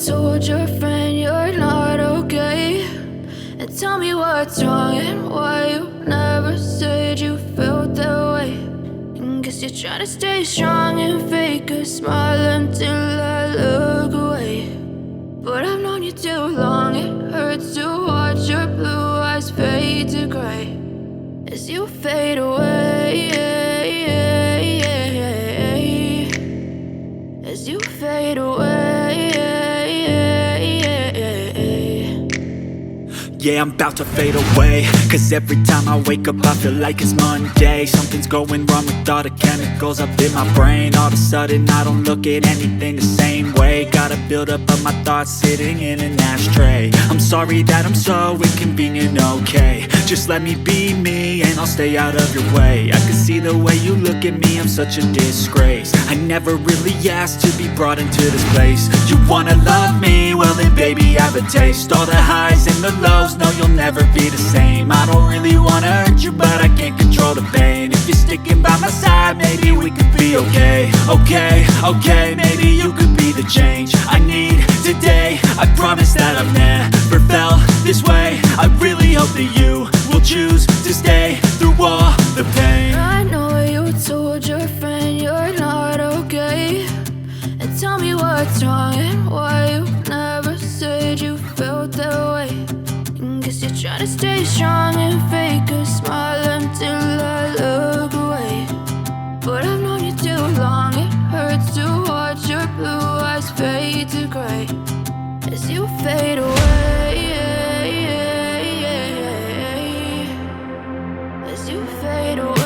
told your friend you're not okay, and tell me what's wrong and why you never said you felt that way. And guess you're trying to stay strong and fake a smile until I look away. But I've known you too long, it hurts to watch your blue eyes fade to gray as you fade away, as you fade away. Yeah, I'm about to fade away, cause every time I wake up I feel like it's Monday. Something's going wrong with all the chemicals up in my brain. All of a sudden I don't look at anything the same way. Got a buildup of my thoughts sitting in an ashtray. I'm sorry that I'm so inconvenient, okay. Just let me be me and I'll stay out of your way. I can see the way you look at me, I'm such a disgrace. I never really asked to be brought into this place. You wanna love me? Well then baby I have a taste. All the highs and the lows, no you'll never be the same. I don't really wanna hurt you but I can't control the pain. If you're sticking by my side maybe we could be okay. Okay, maybe you could be the change I need today. I promise that I've never felt this way. I really hope that you will choose to stay through all the pain. I know you told your friend you're not okay, and tell me what's wrong and why you never said you felt that way. And guess you're trying to stay strong and fake a smile until I look away. But I've known you too long, it hurts to watch your blue eyes fade to gray as you fade away, as you fade away.